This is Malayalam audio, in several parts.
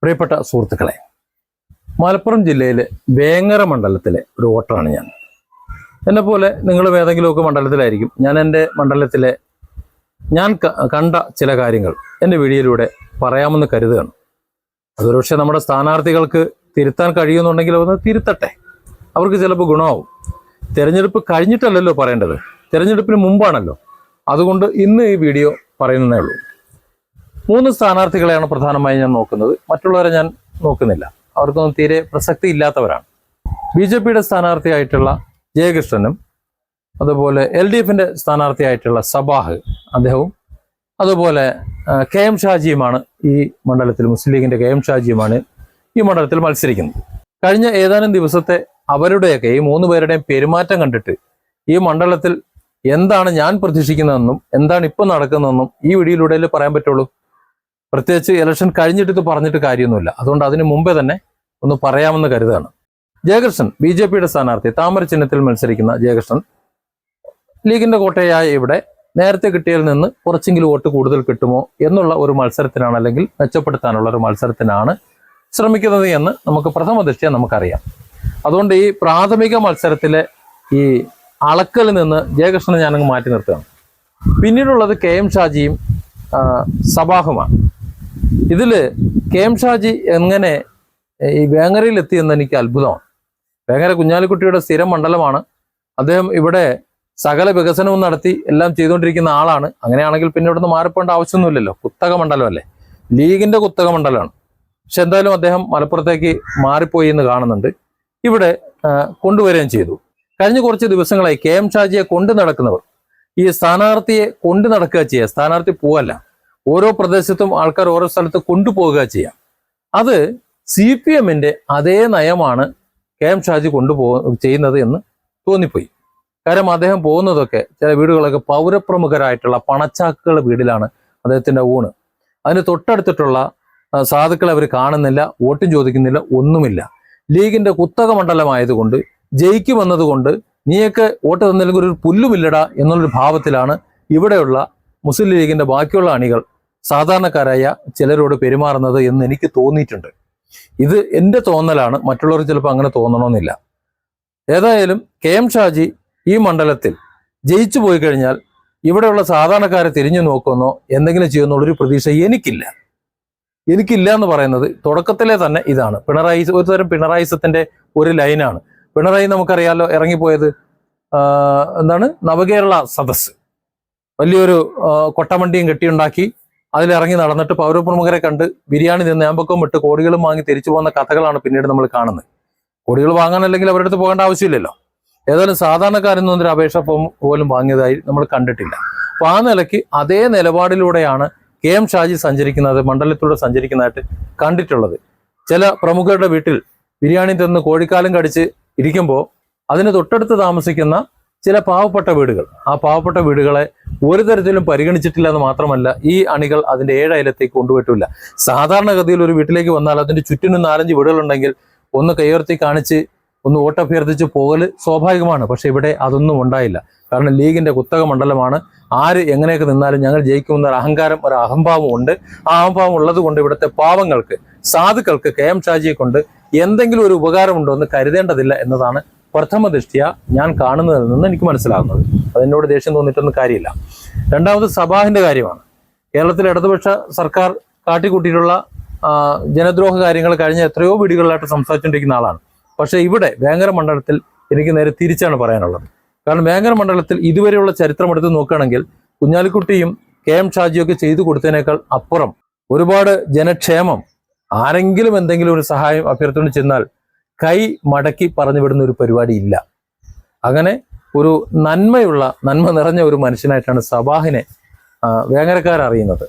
പ്രിയപ്പെട്ട സുഹൃത്തുക്കളെ, മലപ്പുറം ജില്ലയിലെ വേങ്ങര മണ്ഡലത്തിലെ ഒരു വോട്ടറാണ് ഞാൻ. എന്നെപ്പോലെ നിങ്ങളും ഏതെങ്കിലുമൊക്കെ മണ്ഡലത്തിലായിരിക്കും. ഞാൻ എൻ്റെ മണ്ഡലത്തിലെ ഞാൻ കണ്ട ചില കാര്യങ്ങൾ എൻ്റെ വീഡിയോയിലൂടെ പറയാമെന്ന് കരുതുകയാണ്. അതൊരു പക്ഷേ നമ്മുടെ സ്ഥാനാർത്ഥികൾക്ക് തിരുത്താൻ കഴിയുന്നുണ്ടെങ്കിൽ ഒന്ന് തിരുത്തട്ടെ, അവർക്ക് ചിലപ്പോൾ ഗുണമാവും. തിരഞ്ഞെടുപ്പ് കഴിഞ്ഞിട്ടല്ലല്ലോ പറയേണ്ടത്, തിരഞ്ഞെടുപ്പിന് മുമ്പാണല്ലോ. അതുകൊണ്ട് ഇന്ന് ഈ വീഡിയോ പറയുന്നതേ ഉള്ളൂ. 3 സ്ഥാനാർത്ഥികളെയാണ് പ്രധാനമായും ഞാൻ നോക്കുന്നത്. മറ്റുള്ളവരെ ഞാൻ നോക്കുന്നില്ല, അവർക്കൊന്നും തീരെ പ്രസക്തി ഇല്ലാത്തവരാണ്. BJPയുടെ സ്ഥാനാർത്ഥിയായിട്ടുള്ള ജയകൃഷ്ണനും അതുപോലെ LDFിൻ്റെ സ്ഥാനാർത്ഥിയായിട്ടുള്ള സബാഹ് അദ്ദേഹവും അതുപോലെ KM ഷാജിയുമാണ് ഈ മണ്ഡലത്തിൽ, മുസ്ലിം ലീഗിൻ്റെ KM ഷാജിയുമാണ് ഈ മണ്ഡലത്തിൽ മത്സരിക്കുന്നത്. കഴിഞ്ഞ ഏതാനും ദിവസത്തെ അവരുടെയൊക്കെ ഈ 3 പേരുടെയും പെരുമാറ്റം കണ്ടിട്ട് ഈ മണ്ഡലത്തിൽ എന്താണ് ഞാൻ പ്രതീക്ഷിക്കുന്നതെന്നും എന്താണ് ഇപ്പോൾ നടക്കുന്നതെന്നും ഈ വീഡിയോയിലൂടെ പറയാൻ പറ്റുള്ളൂ. പ്രത്യേകിച്ച് ഇലക്ഷൻ കഴിഞ്ഞിട്ട് പറഞ്ഞിട്ട് കാര്യമൊന്നുമില്ല. അതുകൊണ്ട് അതിന് മുമ്പേ തന്നെ ഒന്ന് പറയാമെന്ന് കരുതാണ്. ജയകൃഷ്ണൻ BJPയുടെ സ്ഥാനാർത്ഥി, താമര ചിഹ്നത്തിൽ മത്സരിക്കുന്ന ജയകൃഷ്ണൻ ലീഗിന്റെ കോട്ടയായ ഇവിടെ നേരത്തെ കിട്ടിയതിൽ നിന്ന് കുറച്ചെങ്കിലും വോട്ട് കൂടുതൽ കിട്ടുമോ എന്നുള്ള ഒരു മത്സരത്തിനാണ്, അല്ലെങ്കിൽ മെച്ചപ്പെടുത്താനുള്ള ഒരു മത്സരത്തിനാണ് ശ്രമിക്കുന്നത് എന്ന് നമുക്ക് പ്രഥമ ദൃഷ്ട്യാ നമുക്കറിയാം. അതുകൊണ്ട് ഈ പ്രാഥമിക മത്സരത്തിലെ ഈ അളക്കലിൽ നിന്ന് ജയകൃഷ്ണനെ ഞാനങ്ങ് മാറ്റി നിർത്തുകയാണ്. പിന്നീടുള്ളത് KM ഷാജിയും സബാഹുമാണ്. ഇതിൽ KM ഷാജി എങ്ങനെ ഈ വേങ്ങരയിൽ എത്തിയെന്ന് എനിക്ക് അത്ഭുതമാണ്. വേങ്ങര കുഞ്ഞാലിക്കുട്ടിയുടെ സ്ഥിരം മണ്ഡലമാണ്. അദ്ദേഹം ഇവിടെ സകല വികസനവും നടത്തി എല്ലാം ചെയ്തുകൊണ്ടിരിക്കുന്ന ആളാണ്. അങ്ങനെയാണെങ്കിൽ പിന്നെ ഇവിടുന്ന് മാറിപ്പോണ്ട ആവശ്യമൊന്നുമില്ലല്ലോ, കുത്തക മണ്ഡലമല്ലേ, ലീഗിന്റെ കുത്തക മണ്ഡലമാണ്. പക്ഷെ എന്തായാലും അദ്ദേഹം മലപ്പുറത്തേക്ക് മാറിപ്പോയി എന്ന് കാണുന്നുണ്ട്. ഇവിടെ കൊണ്ടുവരികയും ചെയ്തു. കഴിഞ്ഞ കുറച്ച് ദിവസങ്ങളായി KM ഷാജിയെ കൊണ്ടു നടക്കുന്നവർ ഈ സ്ഥാനാർത്ഥിയെ കൊണ്ടു നടക്കുക ചെയ്യുക, സ്ഥാനാർത്ഥി പോവല്ല, ഓരോ പ്രദേശത്തും ആൾക്കാർ ഓരോ സ്ഥലത്ത് കൊണ്ടുപോവുക ചെയ്യാം. അത് CPMന്റെ അതേ നയമാണ് KM ഷാജി ചെയ്യുന്നത് എന്ന് തോന്നിപ്പോയി. കാരണം അദ്ദേഹം പോകുന്നതൊക്കെ ചില വീടുകളൊക്കെ പൗരപ്രമുഖരായിട്ടുള്ള പണച്ചാക്കുകളുടെ വീട്ടിലാണ് അദ്ദേഹത്തിന്റെ ഊണ്. അതിന് തൊട്ടടുത്തിട്ടുള്ള സാധുക്കളെ അവർ കാണുന്നില്ല, വോട്ടും ചോദിക്കുന്നില്ല, ഒന്നുമില്ല. ലീഗിന്റെ കുത്തക മണ്ഡലമായതുകൊണ്ട് ജയിക്കുമെന്നതുകൊണ്ട് നീയൊക്കെ വോട്ട് തന്നില്ലെങ്കിൽ ഒരു പുല്ലുമില്ലടാ എന്നുള്ളൊരു ഭാവത്തിലാണ് ഇവിടെയുള്ള മുസ്ലിം ലീഗിന്റെ ബാക്കിയുള്ള അണികൾ സാധാരണക്കാരായ ചിലരോട് പെരുമാറുന്നത് എന്ന് എനിക്ക് തോന്നിയിട്ടുണ്ട്. ഇത് എൻ്റെ തോന്നലാണ്, മറ്റുള്ളവർ ചിലപ്പോൾ അങ്ങനെ തോന്നണമെന്നില്ല. ഏതായാലും KM ഷാജി ഈ മണ്ഡലത്തിൽ ജയിച്ചു പോയി കഴിഞ്ഞാൽ ഇവിടെയുള്ള സാധാരണക്കാരെ തിരിഞ്ഞു നോക്കുമെന്നോ എന്തെങ്കിലും ചെയ്യുമെന്നുള്ളൊരു പ്രതീക്ഷ എനിക്കില്ല എന്ന് പറയുന്നത് തുടക്കത്തിലെ തന്നെ ഇതാണ്. ഒരു തരം പിണറായിസത്തിന്റെ ഒരു ലൈനാണ്. പിണറായി നമുക്കറിയാലോ ഇറങ്ങിപ്പോയത് എന്താണ്, നവകേരള സദസ്സ്, വലിയൊരു കൊട്ടമണ്ടിയും കെട്ടിയുണ്ടാക്കി അതിലിറങ്ങി നടന്നിട്ട് പൗരപ്രമുഖരെ കണ്ട് ബിരിയാണി നിന്ന് ഏമ്പക്കവും വിട്ട് കോടികളും വാങ്ങി തിരിച്ചു പോകുന്ന കഥകളാണ് പിന്നീട് നമ്മൾ കാണുന്നത്. കോടികൾ വാങ്ങാനല്ലെങ്കിൽ അവരുടെ അടുത്ത് പോകേണ്ട ആവശ്യമില്ലല്ലോ. ഏതായാലും സാധാരണക്കാരൊന്നും ഒരു അപേക്ഷ പോലും വാങ്ങിയതായി നമ്മൾ കണ്ടിട്ടില്ല. അപ്പൊ ആ നിലയ്ക്ക് അതേ നിലപാടിലൂടെയാണ് KM ഷാജി സഞ്ചരിക്കുന്നത്, മണ്ഡലത്തിലൂടെ സഞ്ചരിക്കുന്നതായിട്ട് കണ്ടിട്ടുള്ളത്. ചില പ്രമുഖരുടെ വീട്ടിൽ ബിരിയാണി തിന്ന് കോഴിക്കാലും കടിച്ച് ഇരിക്കുമ്പോൾ അതിന് തൊട്ടടുത്ത് താമസിക്കുന്ന ചില പാവപ്പെട്ട വീടുകൾ, ആ പാവപ്പെട്ട വീടുകളെ ഒരു തരത്തിലും പരിഗണിച്ചിട്ടില്ല എന്ന് മാത്രമല്ല ഈ അണികൾ അതിന്റെ 7 അയലത്തേക്ക് കൊണ്ടുപോയിട്ടില്ല. സാധാരണഗതിയിൽ ഒരു വീട്ടിലേക്ക് വന്നാൽ അതിന്റെ ചുറ്റിനും 4-5 വീടുകളുണ്ടെങ്കിൽ ഒന്ന് കൈയുയർത്തി കാണിച്ച് ഒന്ന് വോട്ടഭ്യർത്ഥിച്ച് പോകൽ സ്വാഭാവികമാണ്. പക്ഷെ ഇവിടെ അതൊന്നും ഉണ്ടായില്ല. കാരണം ലീഗിന്റെ കുത്തക മണ്ഡലമാണ്. ആര് എങ്ങനെയൊക്കെ നിന്നാലും ഞങ്ങൾ ജയിക്കുമെന്ന ഒരു അഹങ്കാരം, ഒരു അഹംഭാവം ഉണ്ട്. ആ അഹംഭാവം ഉള്ളത് കൊണ്ട് ഇവിടുത്തെ പാവങ്ങൾക്ക്, സാധുക്കൾക്ക് KM ഷാജിയെ കൊണ്ട് എന്തെങ്കിലും ഒരു ഉപകാരമുണ്ടോ എന്ന് കരുതേണ്ടതില്ല എന്നതാണ് പ്രഥമ ദൃഷ്ട്യാ ഞാൻ കാണുന്നതിൽ നിന്ന് എനിക്ക് മനസ്സിലാകുന്നത്. അതെന്നോട് ദേഷ്യം തോന്നിയിട്ടൊന്നും കാര്യമില്ല. രണ്ടാമത് സബാഹിന്റെ കാര്യമാണ്. കേരളത്തിലെ ഇടതുപക്ഷ സർക്കാർ കാട്ടിക്കൂട്ടിയിട്ടുള്ള ജനദ്രോഹ കാര്യങ്ങൾ കഴിഞ്ഞ എത്രയോ വീടുകളിലായിട്ട് സംസാരിച്ചുകൊണ്ടിരിക്കുന്ന ആളാണ്. പക്ഷെ ഇവിടെ വേങ്ങര മണ്ഡലത്തിൽ എനിക്ക് നേരെ തിരിച്ചാണ് പറയാനുള്ളത്. കാരണം വേങ്ങര മണ്ഡലത്തിൽ ഇതുവരെയുള്ള ചരിത്രം എടുത്ത് നോക്കുകയാണെങ്കിൽ കുഞ്ഞാലിക്കുട്ടിയും KM ഷാജിയും ഒക്കെ ചെയ്തു കൊടുത്തതിനേക്കാൾ അപ്പുറം ഒരുപാട് ജനക്ഷേമം, ആരെങ്കിലും എന്തെങ്കിലും ഒരു സഹായം അഭ്യർത്ഥന ചെന്നാൽ കൈ മടക്കി പറഞ്ഞു വിടുന്ന ഒരു പരിപാടി ഇല്ല. അങ്ങനെ ഒരു നന്മ നിറഞ്ഞ ഒരു മനുഷ്യനായിട്ടാണ് സബാഹിനെ വേങ്ങരക്കാരറിയുന്നത്.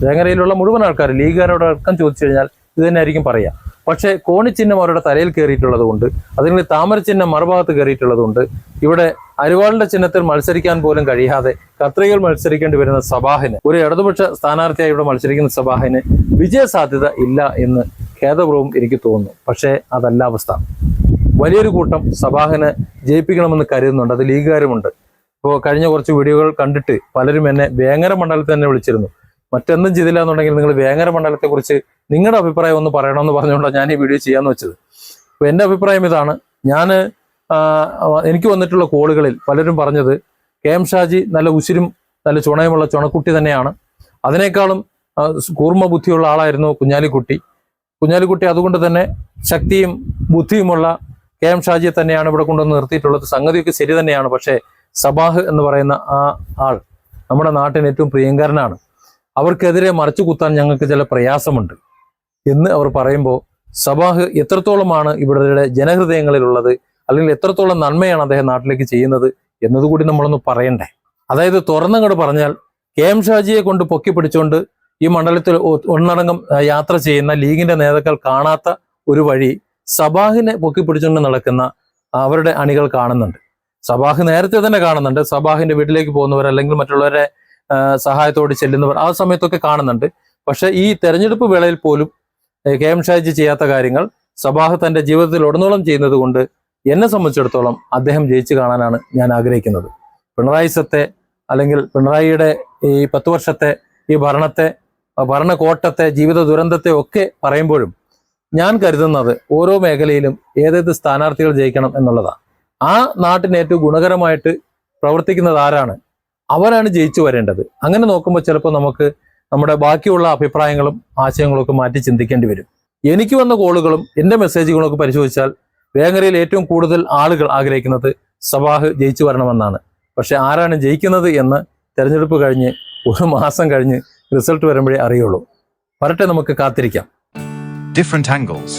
വേങ്ങരയിലുള്ള മുഴുവൻ ആൾക്കാർ, ലീഗുകാരോട് അടക്കം ചോദിച്ചു കഴിഞ്ഞാൽ ഇത് തന്നെ ആയിരിക്കും പറയാം. പക്ഷേ കോണിച്ചിഹ്നം അവരുടെ തലയിൽ കയറിയിട്ടുള്ളത് കൊണ്ട്, അതിന് താമര ചിഹ്നം മറുഭാഗത്ത് കയറിയിട്ടുള്ളത് കൊണ്ട് ഇവിടെ അരിവാളിന്റെ ചിഹ്നത്തിൽ മത്സരിക്കാൻ പോലും കഴിയാതെ കത്രികകൾ മത്സരിക്കേണ്ടി വരുന്ന സബാഹിന്, ഒരു ഇടതുപക്ഷ സ്ഥാനാർത്ഥിയായി ഇവിടെ മത്സരിക്കുന്ന സബാഹിന് വിജയ സാധ്യത ഇല്ല എന്ന് ഖേദപൂർവ്വം എനിക്ക് തോന്നുന്നു. പക്ഷേ അതല്ല അവസ്ഥ. വലിയൊരു കൂട്ടം സബാഹിനെ ജയിപ്പിക്കണമെന്ന് കരുതുന്നുണ്ട്. അത് ലീഗുകാരുമുണ്ട്. ഇപ്പോൾ കഴിഞ്ഞ കുറച്ച് വീഡിയോകൾ കണ്ടിട്ട് പലരും എന്നെ വേങ്ങര മണ്ഡലത്തിൽ തന്നെ വിളിച്ചിരുന്നു. മറ്റെന്തും ചെയ്തില്ല എന്നുണ്ടെങ്കിൽ നിങ്ങൾ വേങ്ങര മണ്ഡലത്തെക്കുറിച്ച് നിങ്ങളുടെ അഭിപ്രായം ഒന്ന് പറയണമെന്ന് പറഞ്ഞുകൊണ്ടാണ് ഞാൻ ഈ വീഡിയോ ചെയ്യാന്ന് വെച്ചത്. അപ്പോൾ എൻ്റെ അഭിപ്രായം ഇതാണ്. എനിക്ക് വന്നിട്ടുള്ള കോളുകളിൽ പലരും പറഞ്ഞത് KM ഷാജി നല്ല ഉശിരും നല്ല ചുണയുമുള്ള ചുണക്കുട്ടി തന്നെയാണ്. അതിനേക്കാളും കൂർമ്മ ബുദ്ധിയുള്ള ആളായിരുന്നു കുഞ്ഞാലിക്കുട്ടി. അതുകൊണ്ട് തന്നെ ശക്തിയും ബുദ്ധിയുമുള്ള KM ഷാജിയെ തന്നെയാണ് ഇവിടെ കൊണ്ടുവന്ന് നിർത്തിയിട്ടുള്ളത്. സംഗതിയൊക്കെ ശരി തന്നെയാണ്. പക്ഷേ സബാഹ് എന്ന് പറയുന്ന ആ ആൾ നമ്മുടെ നാട്ടിന് ഏറ്റവും പ്രിയങ്കരനാണ്. അവർക്കെതിരെ മറച്ചു കുത്താൻ ഞങ്ങൾക്ക് ചില പ്രയാസമുണ്ട് എന്ന് അവർ പറയുമ്പോൾ സബാഹ് എത്രത്തോളമാണ് ഇവരുടെ ജനഹൃദയങ്ങളിലുള്ളത്, അല്ലെങ്കിൽ എത്രത്തോളം നന്മയാണ് അദ്ദേഹം നാട്ടിലേക്ക് ചെയ്യുന്നത് എന്നതുകൂടി നമ്മളൊന്ന് പറയണ്ടേ. അതായത് തുറന്നങ്ങോട്ട് പറഞ്ഞാൽ KM ഷാജിയെ കൊണ്ട് പൊക്കി പിടിച്ചുകൊണ്ട് ഈ മണ്ഡലത്തിൽ ഒന്നടങ്കം യാത്ര ചെയ്യുന്ന ലീഗിന്റെ നേതാക്കൾ കാണാത്ത ഒരു വഴി സബാഹിനെ പൊക്കി പിടിച്ചുകൊണ്ട് നടക്കുന്ന അവരുടെ അണികൾ കാണുന്നുണ്ട്. സബാഹ് നേരത്തെ തന്നെ കാണുന്നുണ്ട്. സബാഹിന്റെ വീട്ടിലേക്ക് പോകുന്നവർ അല്ലെങ്കിൽ മറ്റുള്ളവരെ സഹായത്തോട് ചെല്ലുന്നവർ ആ സമയത്തൊക്കെ കാണുന്നുണ്ട്. പക്ഷെ ഈ തെരഞ്ഞെടുപ്പ് വേളയിൽ പോലും KM ഷാജി ചെയ്യാത്ത കാര്യങ്ങൾ സബാഹ് തന്റെ ജീവിതത്തിൽ ഉടനീളം ചെയ്യുന്നത് കൊണ്ട് എന്നെ സംബന്ധിച്ചിടത്തോളം അദ്ദേഹം ജയിച്ചു കാണാനാണ് ഞാൻ ആഗ്രഹിക്കുന്നത്. പിണറായിസത്തെ അല്ലെങ്കിൽ പിണറായിയുടെ ഈ 10 വർഷത്തെ ഈ ഭരണകോട്ടത്തെ ജീവിത ദുരന്തത്തെ ഒക്കെ പറയുമ്പോഴും ഞാൻ കരുതുന്നത് ഓരോ മേഖലയിലും ഏതേത് സ്ഥാനാർത്ഥികൾ ജയിക്കണം എന്നുള്ളതാണ്. ആ നാട്ടിന് ഏറ്റവും ഗുണകരമായിട്ട് പ്രവർത്തിക്കുന്നത് ആരാണ്, അവരാണ് ജയിച്ചു വരേണ്ടത്. അങ്ങനെ നോക്കുമ്പോൾ ചിലപ്പോൾ നമുക്ക് നമ്മുടെ ബാക്കിയുള്ള അഭിപ്രായങ്ങളും ആശയങ്ങളും ഒക്കെ മാറ്റി ചിന്തിക്കേണ്ടി വരും. എനിക്ക് വന്ന കോളുകളും എൻ്റെ മെസ്സേജുകളും ഒക്കെ പരിശോധിച്ചാൽ വേങ്ങരയിൽ ഏറ്റവും കൂടുതൽ ആളുകൾ ആഗ്രഹിക്കുന്നത് സബാഹ് ജയിച്ചു വരണമെന്നാണ്. പക്ഷെ ആരാണ് ജയിക്കുന്നത് എന്ന് തെരഞ്ഞെടുപ്പ് കഴിഞ്ഞ് 1 മാസം കഴിഞ്ഞ് റിസൾട്ട് വരുമ്പോഴേ അറിയുള്ളൂ. വരട്ടെ, നമുക്ക് കാത്തിരിക്കാം. Different angles.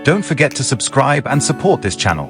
Don't forget to subscribe and support this channel.